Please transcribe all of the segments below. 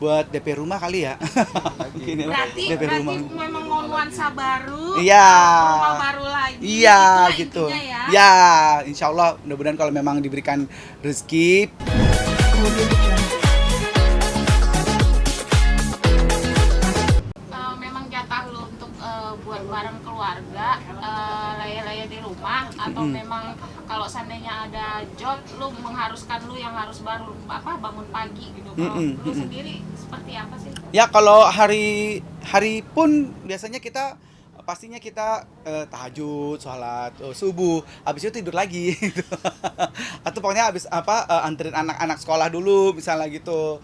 buat DP rumah kali ya. Mungkin ya, Berarti DP rumah. memang mau nuansa baru, Iya. rumah baru lagi. Iya Itulah gitu. intinya ya. Ya, insya Allah mudah-mudahan kalau memang diberikan rezeki. Memang jatah lu untuk buat bareng keluarga, laya-laya di rumah, atau memang kalau seandainya ada job, lu mengharuskan lu yang harus baru bangun pagi gitu. Kalau lu sendiri seperti apa sih? Ya kalau hari pun biasanya kita pastinya kita tahajud, sholat subuh, habis itu tidur lagi gitu. Atau pokoknya habis anterin anak-anak sekolah dulu misalnya gitu.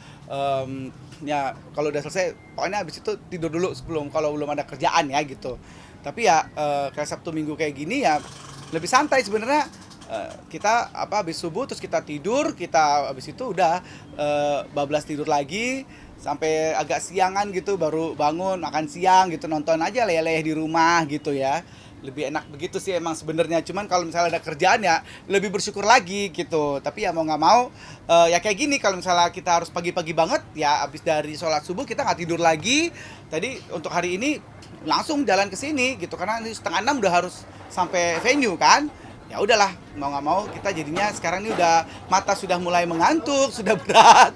Ya kalau udah selesai pokoknya habis itu tidur dulu sebelum kalau belum ada kerjaan ya gitu. Tapi ya kayak Sabtu Minggu kayak gini ya lebih santai sebenarnya. Kita habis subuh terus kita tidur, kita habis itu udah bablas tidur lagi sampai agak siangan gitu baru bangun makan siang gitu, nonton aja leleh di rumah gitu ya. Lebih enak begitu sih emang sebenarnya, cuman kalau misalnya ada kerjaan ya lebih bersyukur lagi gitu. Tapi ya mau nggak mau ya kayak gini, kalau misalnya kita harus pagi-pagi banget ya habis dari sholat subuh kita nggak tidur lagi. Tadi untuk hari ini langsung jalan ke sini gitu karena ini 5:30 udah harus sampai venue kan. Ya udahlah, mau nggak mau kita jadinya sekarang ini udah mata sudah mulai mengantuk, sudah berat.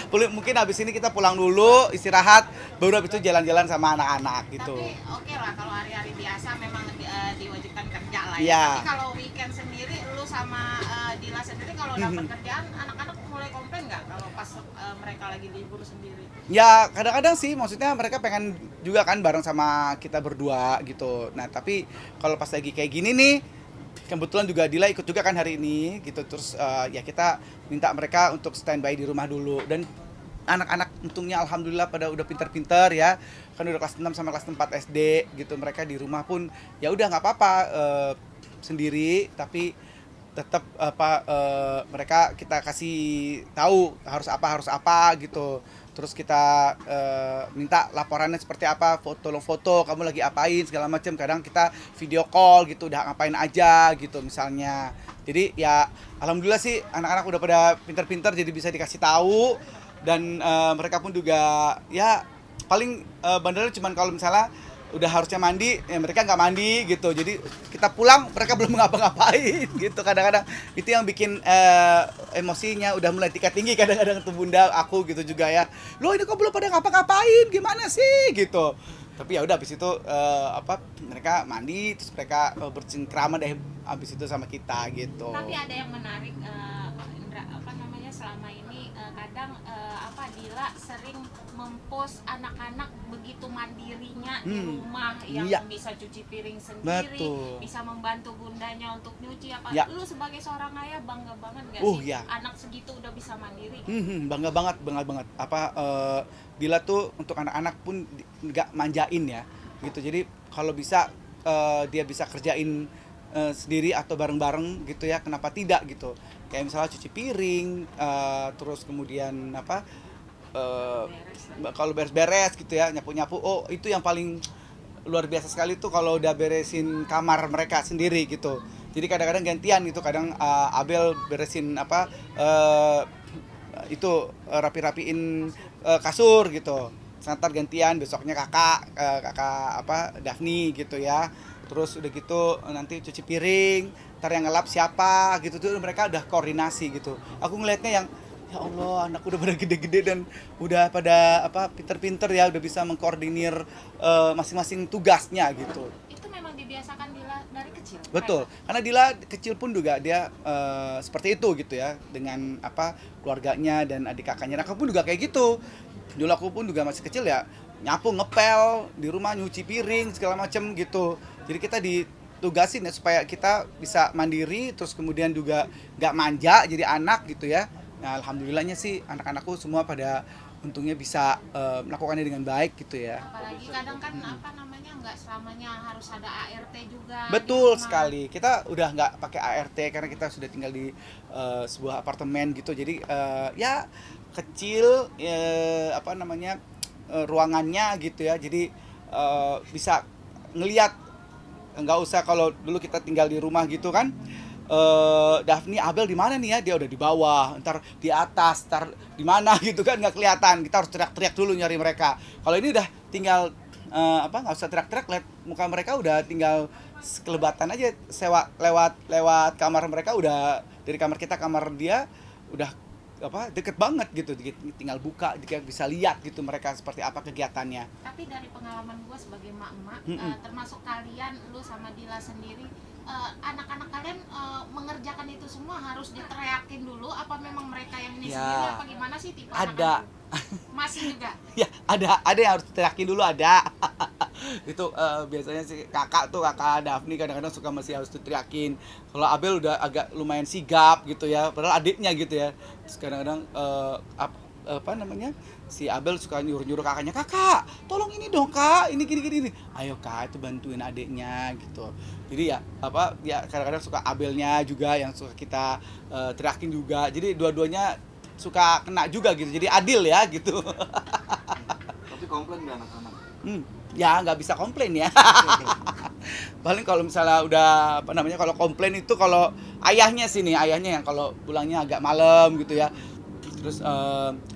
Mungkin habis ini kita pulang dulu istirahat, baru habis itu jalan-jalan sama anak-anak gitu. Tapi oke lah kalau hari-hari biasa memang diwajibkan kerja lah ya. Iya. Tapi kalau weekend sendiri, lu sama Dila sendiri kalau dapat kerjaan, anak-anak mulai komplain nggak kalau pas mereka lagi libur sendiri? Ya kadang-kadang sih, maksudnya mereka pengen juga kan bareng sama kita berdua gitu. Nah tapi kalau pas lagi kayak gini nih, kebetulan juga Dila ikut juga kan hari ini gitu. Terus ya kita minta mereka untuk standby di rumah dulu. Dan anak-anak untungnya alhamdulillah pada udah pintar-pintar ya. Kan udah kelas 6 sama kelas 4 SD gitu. Mereka di rumah pun ya udah nggak apa-apa sendiri, tapi tetap mereka kita kasih tahu harus apa gitu. Terus kita minta laporannya seperti apa, tolong foto kamu lagi apain segala macam. Kadang kita video call gitu, udah ngapain aja gitu misalnya. Jadi ya alhamdulillah sih anak-anak udah pada pintar-pintar jadi bisa dikasih tahu. Dan mereka pun juga ya paling bandelnya cuman kalau misalnya udah harusnya mandi, ya mereka nggak mandi gitu. Jadi kita pulang mereka belum ngapa-ngapain gitu. Kadang-kadang itu yang bikin emosinya udah mulai tingkat tinggi kadang-kadang tuh bunda aku gitu juga ya. Loh ini kok belum pada ngapa-ngapain, gimana sih gitu. Tapi ya udah habis itu mereka mandi terus mereka bercengkrama deh habis itu sama kita gitu. Tapi ada yang menarik, Indra, selama ini kadang Dila sering mempost anak-anak begitu mandirinya di rumah, yang Iya. bisa cuci piring sendiri, Betul. bisa membantu bundanya untuk nyuci apa. Ya. Lu sebagai seorang ayah bangga banget gak sih Ya. anak segitu udah bisa mandiri? Bangga banget. Dila tuh untuk anak-anak pun nggak manjain ya gitu. Jadi kalau bisa dia bisa kerjain sendiri atau bareng-bareng gitu ya, kenapa tidak gitu. Kayak misalnya cuci piring, terus kemudian kalau beres-beres gitu ya, nyapu-nyapu. Oh itu yang paling luar biasa sekali tuh kalau udah beresin kamar mereka sendiri gitu. Jadi kadang-kadang gantian gitu, kadang Abel beresin rapi-rapiin kasur gitu. Santar gantian, besoknya kakak Daphne gitu ya. Terus udah gitu nanti cuci piring, ntar yang ngelap siapa gitu tuh mereka udah koordinasi gitu. Aku ngelihatnya yang ya Allah, anak udah pada gede-gede dan udah pada pinter-pinter ya, udah bisa mengkoordinir masing-masing tugasnya gitu. Itu memang dibiasakan Dila dari kecil. Betul, karena Dila kecil pun juga dia seperti itu gitu ya, dengan keluarganya dan adik kakaknya. Aku pun juga kayak gitu. Dulu aku pun juga masih kecil ya, nyapu, ngepel di rumah, nyuci piring segala macem gitu. Jadi kita ditugasin ya supaya kita bisa mandiri, terus kemudian juga nggak manja jadi anak gitu ya. Nah alhamdulillahnya sih anak-anakku semua pada untungnya bisa melakukannya dengan baik gitu ya. Apalagi kadang kan nggak selamanya harus ada ART juga. Betul sekali, kita udah nggak pakai ART karena kita sudah tinggal di sebuah apartemen gitu. Jadi ya kecil ruangannya gitu ya. Jadi bisa ngelihat, nggak usah kalau dulu kita tinggal di rumah gitu kan, Daphne, Abel di mana nih ya, dia udah di bawah, ntar di atas, ntar di mana gitu kan, nggak kelihatan, kita harus teriak-teriak dulu nyari mereka. Kalau ini udah tinggal nggak usah teriak-teriak, lihat muka mereka udah tinggal kelebatan aja, lewat kamar mereka, udah dari kamar kita kamar dia udah deket banget gitu, tinggal buka dia bisa lihat gitu mereka seperti apa kegiatannya. Tapi dari pengalaman gue sebagai emak-emak, termasuk kalian, lu sama Dila sendiri, anak-anak kalian mengerjakan itu semua harus diteriakin dulu apa memang mereka yang ini Ya, sendiri apa gimana sih tipe ada. anak-anak? Masih juga. Ya, ada yang harus diteriakin dulu, ada. Itu biasanya sih kakak Daphne kadang-kadang suka masih harus diteriakin. Kalau Abel udah agak lumayan sigap gitu ya, padahal adiknya gitu ya. Terus kadang-kadang apa namanya, si Abel suka nyuruh kakaknya, kakak tolong ini dong kak, ini gini. Ayo kak, itu bantuin adiknya gitu. Jadi ya kadang-kadang suka Abelnya juga yang suka kita teriakin juga. Jadi dua-duanya suka kena juga gitu, jadi adil ya gitu. Tapi komplain nggak anak-anak? Ya nggak bisa komplain ya. Paling kalau misalnya udah kalau komplain itu kalau ayahnya yang kalau pulangnya agak malam gitu ya, terus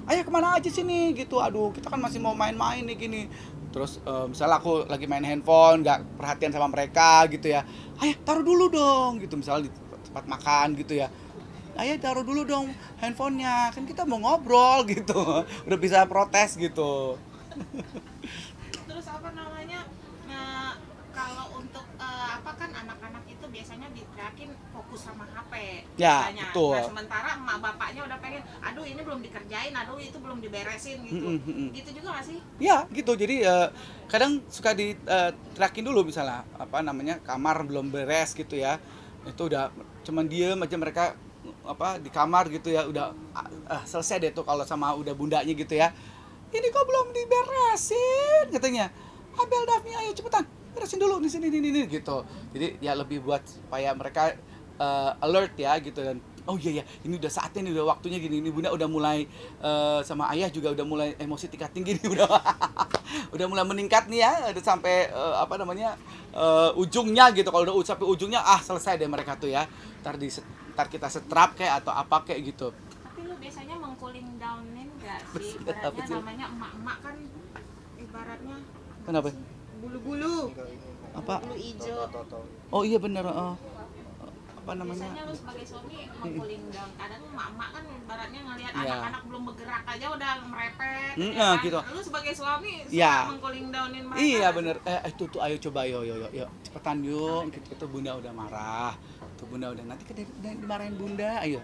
ayah kemana aja sini gitu, aduh kita kan masih mau main-main nih gini. Terus misalnya aku lagi main handphone, nggak perhatian sama mereka gitu ya, ayah taruh dulu dong gitu, misalnya di tempat makan gitu ya, ayah taruh dulu dong handphonenya, kan kita mau ngobrol gitu. Udah bisa protes gitu. Terus apa namanya, kalau untuk kan anak-anak itu biasanya diteriakin fokus sama HP Ya, biasanya. betul. Nah sementara emak bapaknya udah pengen, aduh ini belum dikerjain, aduh itu belum diberesin gitu. Gitu juga gak sih? Ya gitu, jadi kadang suka teriakin dulu, misalnya kamar belum beres gitu ya, itu udah cuman diem aja mereka di kamar gitu ya, udah selesai deh tuh kalau sama udah bundanya gitu ya, ini kok belum diberesin katanya, Abel, Daphne ayo cepetan beresin dulu di sini ini gitu. Jadi ya lebih buat supaya mereka alert ya gitu, dan oh iya ya ini udah saatnya nih, udah waktunya gini, ini bunda udah mulai sama ayah juga udah mulai emosi tingkat tinggi nih, udah mulai meningkat nih ya, udah sampai ujungnya gitu. Kalau udah sampai ujungnya selesai deh mereka tuh ya, ntar kita setrap kayak atau apa kayak gitu. Tapi lu biasanya meng-cooling downin gak sih? Apa Ibaratnya sih? namanya emak-emak kan ibaratnya Kenapa? bulu-bulu Apa? bulu hijau. Oh iya bener, apa namanya? Biasanya lu sebagai suami meng-cooling down. Kadang emak-emak kan ibaratnya ngelihat Iya. anak-anak belum bergerak aja udah merepet. Gitu. Lu sebagai suami suka Iya. meng-cooling downin mereka. Iya nggak bener, itu tuh ayo coba yuk cepetan yuk gitu. Itu bunda udah marah, tuh bunda udah nanti dimarahin bunda, ayo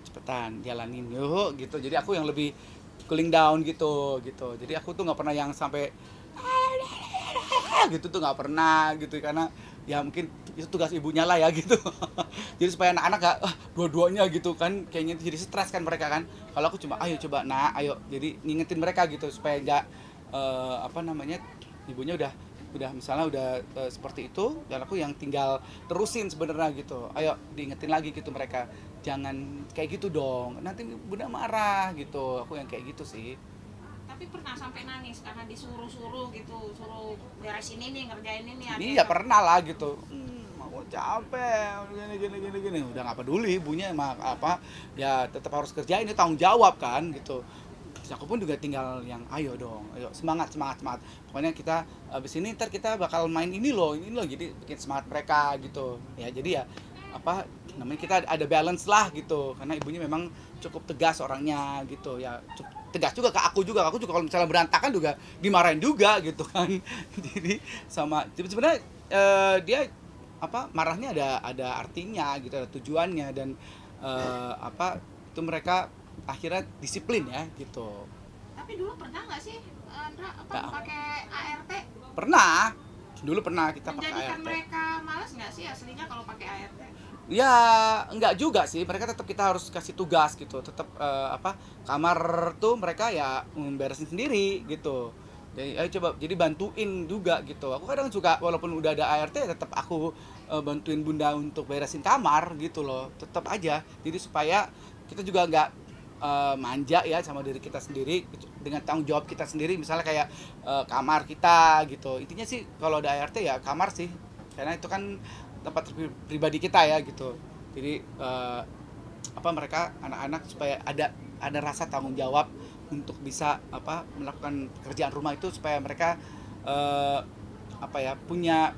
cepetan jalanin yuk gitu. Jadi aku yang lebih cooling down gitu. Jadi aku tuh nggak pernah yang sampai gitu tuh, nggak pernah gitu, karena ya mungkin itu tugas ibunya lah ya gitu. Jadi supaya anak-anak gak dua-duanya gitu kan, kayaknya jadi stres kan mereka kan. Kalau aku cuma ayo coba ayo, jadi ngingetin mereka gitu supaya nggak ibunya udah misalnya udah seperti itu, dan aku yang tinggal terusin sebenarnya gitu. Ayo diingetin lagi gitu mereka, jangan kayak gitu dong, nanti bunda marah gitu. Aku yang kayak gitu sih. Tapi pernah sampai nangis karena disuruh-suruh gitu, suruh beresin ini, ngerjain ini. Ini ya pernah lah gitu. Aku capek, gini. Udah nggak peduli ibunya ya tetap harus kerjain, ini tanggung jawab kan gitu. Terus aku pun juga tinggal yang ayo dong, ayo semangat. Pokoknya kita abis ini ntar kita bakal main ini loh, jadi bikin semangat mereka gitu. Ya jadi ya kita ada balance lah gitu, karena ibunya memang cukup tegas orangnya gitu ya, tegas juga ke aku juga kalau misalnya berantakan juga dimarahin juga gitu kan. Jadi sebenarnya dia marahnya ada artinya gitu, ada tujuannya, dan itu mereka akhirnya disiplin ya gitu. Tapi dulu pernah nggak sih, Andra, pakai ART? Dulu pernah kita pakai Menjadikan ART. mereka malas nggak sih aslinya kalau pakai ART? Ya enggak juga sih, mereka tetap kita harus kasih tugas gitu, tetap kamar tuh mereka ya beresin sendiri gitu. Jadi ayo coba, jadi bantuin juga gitu. Aku kadang suka walaupun udah ada ART tetap aku bantuin bunda untuk beresin kamar gitu loh, tetap aja. Jadi supaya kita juga nggak manja ya sama diri kita sendiri, dengan tanggung jawab kita sendiri, misalnya kayak kamar kita gitu. Intinya sih kalau ada ART ya kamar sih, karena itu kan tempat pribadi kita ya gitu. Jadi mereka anak-anak supaya ada rasa tanggung jawab untuk bisa melakukan pekerjaan rumah itu, supaya mereka punya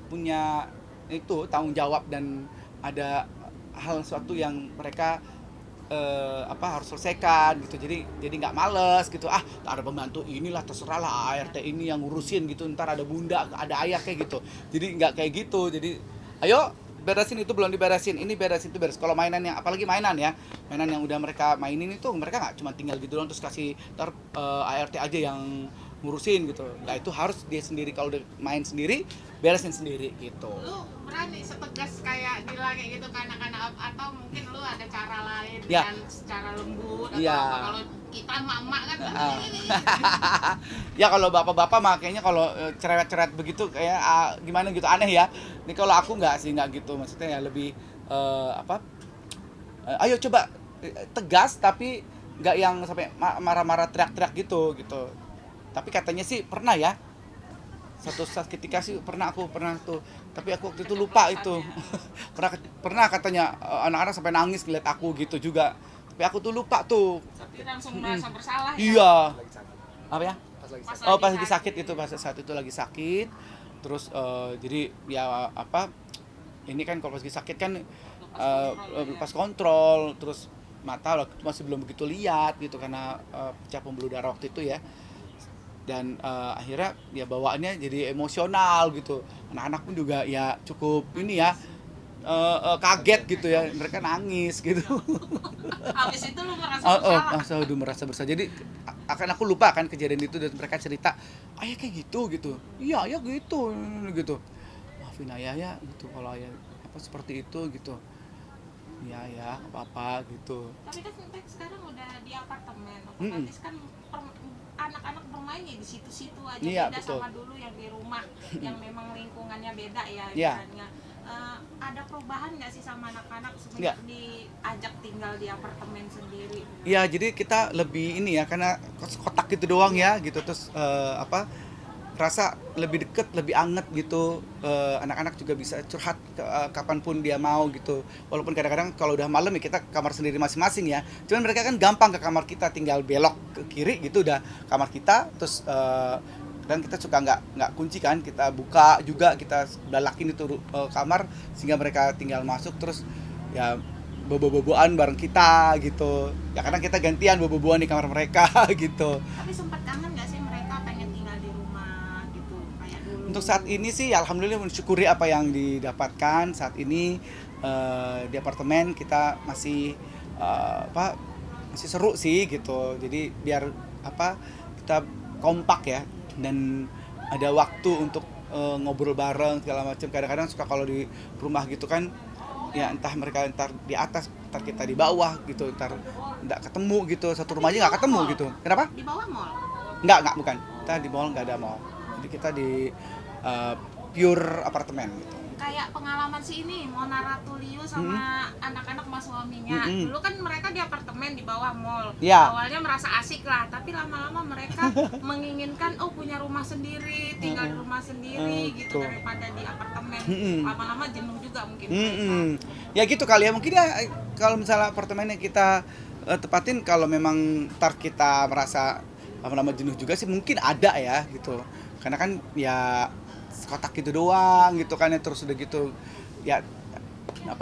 itu tanggung jawab dan ada hal sesuatu yang mereka harus selesaikan gitu. Jadi nggak males gitu, ada pembantu inilah, terserah lah ART ini yang ngurusin gitu, ntar ada bunda, ada ayah kayak gitu. Jadi nggak kayak gitu. Jadi ayo beresin, itu belum diberesin, ini beresin, itu beres. Kalau mainan yang, apalagi mainan yang udah mereka mainin itu, mereka nggak cuma tinggal gitu doang terus kasih ntar ART aja yang ngurusin gitu. Nah itu harus dia sendiri, kalau udah main sendiri beresin sendiri gitu. Lu berani setegas kayak Dila kayak gitu ke anak-anak, atau mungkin lu ada cara lain Ya. dengan secara lembut atau Ya. apa? Kalau kita emak-emak kan Ya kalau bapak-bapak mah kayaknya kalau cerewet-cerewet begitu kayak gimana gitu, aneh ya. Ini kalau aku nggak gitu, maksudnya ya lebih ayo coba tegas tapi nggak yang sampai marah-marah teriak-teriak gitu. Tapi katanya sih pernah ya. Satu saat ketika sih pernah tuh, tapi aku waktu itu lupa itu. pernah katanya anak-anak sampai nangis ngeliat aku gitu juga. Tapi aku tuh lupa tuh. dia langsung merasa bersalah ya. Iya. Apa ya? Pas Pas lagi sakit itu, pas saat itu lagi sakit. Terus jadi ya ini kan kalau pas lagi sakit kan lepas kontrol, terus mata waktu itu masih belum begitu lihat gitu karena pecah pembuluh darah waktu itu ya. Dan akhirnya ya bawaannya jadi emosional gitu. Anak-anak pun juga ya cukup ini ya kaget gitu ya, mereka nangis gitu. Habis itu lu merasa bersalah. Merasa bersalah. Jadi akan aku lupa kan kejadian itu, dan mereka cerita, ayah kayak gitu. Iya, ayah gitu. Maafin ayah ya gitu, kalau ayah seperti itu gitu. Iya ya, apa-apa gitu. Tapi kan sekarang udah di apartemen, otomatis kan anak-anak bermainnya di situ-situ aja. Iya, Beda betul. sama dulu yang di rumah, yang memang lingkungannya beda ya. Iya. Misalnya. Ada perubahan nggak sih sama anak-anak Iya. semenjak diajak tinggal di apartemen sendiri? Ya jadi kita lebih ini ya, karena kotak gitu doang ya gitu, terus rasa lebih deket, lebih anget gitu. Anak-anak juga bisa curhat kapanpun dia mau gitu. Walaupun kadang-kadang kalau udah malam ya kita kamar sendiri masing-masing ya. Cuman mereka kan gampang ke kamar kita, tinggal belok ke kiri gitu udah kamar kita. Terus dan kita suka nggak kunci kan, kita buka juga, kita balakin itu kamar sehingga mereka tinggal masuk, terus ya bobo-boboan bareng kita gitu. Ya kadang kita gantian bobo-boboan di kamar mereka gitu. Tapi sempat kangen nggak sih mereka pengen tinggal di rumah gitu kayak dulu? Untuk saat ini sih alhamdulillah mensyukuri apa yang didapatkan saat ini di apartemen kita masih masih seru sih gitu. Jadi biar kita kompak ya, dan ada waktu untuk ngobrol bareng segala macam. Kadang-kadang suka kalau di rumah gitu kan ya, entah mereka ntar di atas, ntar kita di bawah gitu, ntar nggak ketemu gitu, satu rumah aja nggak ketemu gitu. Kenapa? Di bawah mall? Nggak, bukan. Kita di mall nggak ada mall. Jadi kita di pure apartemen gitu. Kayak pengalaman si ini Mona Ratuliu sama anak-anak mas suaminya. Dulu kan mereka di apartemen di bawah mall. Ya. Awalnya merasa asik lah, tapi lama-lama mereka menginginkan punya rumah sendiri, tinggal di rumah sendiri gitu, Betul. daripada di apartemen. Lama-lama jenuh juga mungkin mereka. Ya gitu kali ya, mungkin ya kalau misalnya apartemennya kita tepatin, kalau memang ntar kita merasa lama-lama jenuh juga sih mungkin ada ya gitu. Karena kan ya kotak gitu doang gitu kan ya, terus udah gitu ya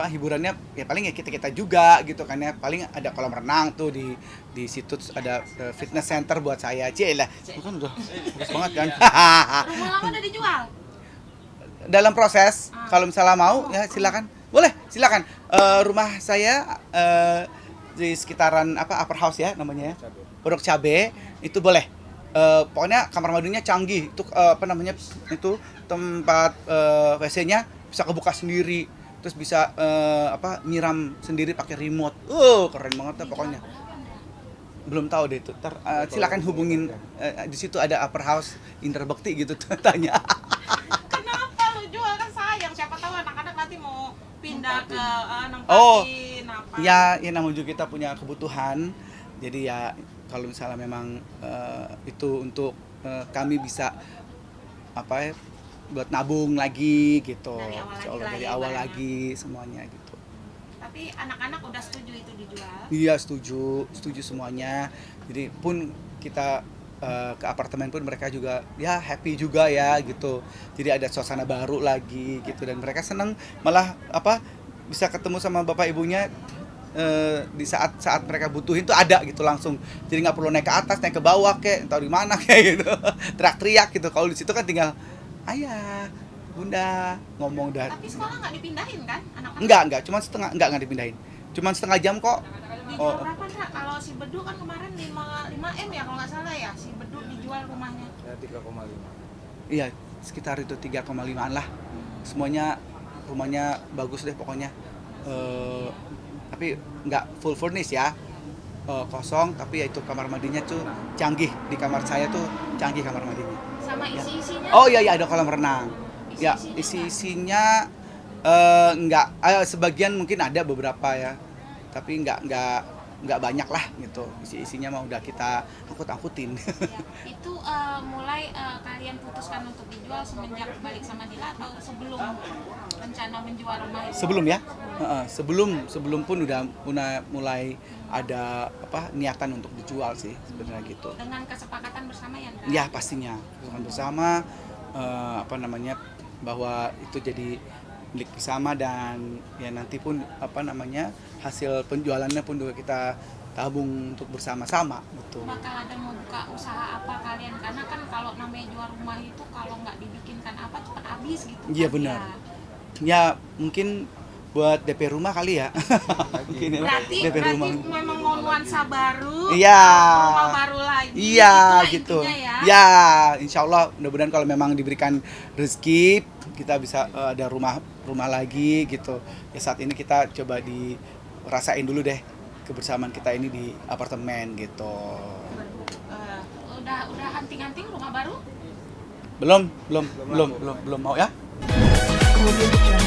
hiburannya ya paling ya kita juga gitu kan ya, paling ada kolam renang tuh di situ, terus ada fitness center buat saya aja lah, itu kan udah bagus banget kan. Rumah lama udah dijual? Dalam proses, kalau misalnya mau ya silakan, boleh silakan. Rumah saya di sekitaran Upper House ya namanya ya, Pondok Cabe, itu boleh. Pokoknya kamar mandinya canggih, itu itu tempat WC-nya bisa kebuka sendiri, terus bisa nyiram sendiri pakai remote. Keren banget pokoknya. Belum tahu deh itu. Silakan hubungin di situ ada Upper House Indra Bekti gitu tanya. Kenapa lu jual? Kan sayang, siapa tahu anak-anak nanti mau pindah ke Oh, nempatin apa. ya namun juga kita punya kebutuhan. Jadi ya kalau misalnya memang itu untuk kami bisa buat nabung lagi gitu, Dari awal insya Allah lagi dari lah ya, awal Bang. lagi semuanya gitu. Tapi Tapi anak-anak udah setuju itu dijual. Iya, setuju semuanya. Jadi pun kita ke apartemen pun mereka juga ya happy juga ya gitu. Jadi ada suasana baru lagi gitu dan mereka senang malah bisa ketemu sama bapak ibunya di saat mereka butuhin tuh ada gitu langsung. Jadi nggak perlu naik ke atas, naik ke bawah kayak entah di mana kayak gitu. Teriak-teriak gitu. Kalau di situ kan tinggal ayah, bunda ngomong dah. Tapi sekolah nggak dipindahin kan anak-anak? Enggak, enggak dipindahin. Cuman setengah jam kok. Dijual berapa Ndra? Kalau si Bedu kan kemarin 5M ya kalau nggak salah ya, si Bedu dijual rumahnya. Ya 3,5. Iya, sekitar itu 3,5-an lah. Semuanya rumahnya bagus deh pokoknya. Tapi nggak full furnish ya. Kosong, tapi ya itu kamar mandinya tuh canggih. Di kamar saya tuh canggih kamar mandinya. Sama isi-isinya? Oh iya, ada kolam renang. Ya, Isi-isinya isi-isinya nggak, sebagian mungkin ada beberapa ya. Tapi nggak banyak lah gitu. Isi-isinya mah udah kita angkut-angkutin. Ya, itu mulai kalian putuskan untuk dijual semenjak balik sama Dila atau sebelum rencana menjual rumah itu? Sebelum ya, sebelum pun udah mulai ada niatan untuk dijual sih sebenarnya gitu. Dengan kesepakatan bersama ya Ndra? Ya pastinya kesepakatan bersama bahwa itu jadi milik bersama dan ya nanti pun hasil penjualannya pun juga kita tabung untuk bersama-sama gitu. Bakal ada mau buka usaha apa kalian? Karena kan kalau namanya jual rumah itu kalau nggak dibikinkan apa cepat habis gitu. Iya kan, benar. ya. Ya mungkin buat DP rumah kali ya. Mungkin ya, Berarti memang mau nuansa baru, Iya. rumah baru lagi. Iya gitu. gitu. Ya. Ya, insya Allah mudah-mudahan kalau memang diberikan rezeki kita bisa ada rumah lagi gitu. Ya saat ini kita coba dirasain dulu deh kebersamaan kita ini di apartemen gitu. Udah hunting-hunting rumah baru? Belum mau ya. Audio Jungle.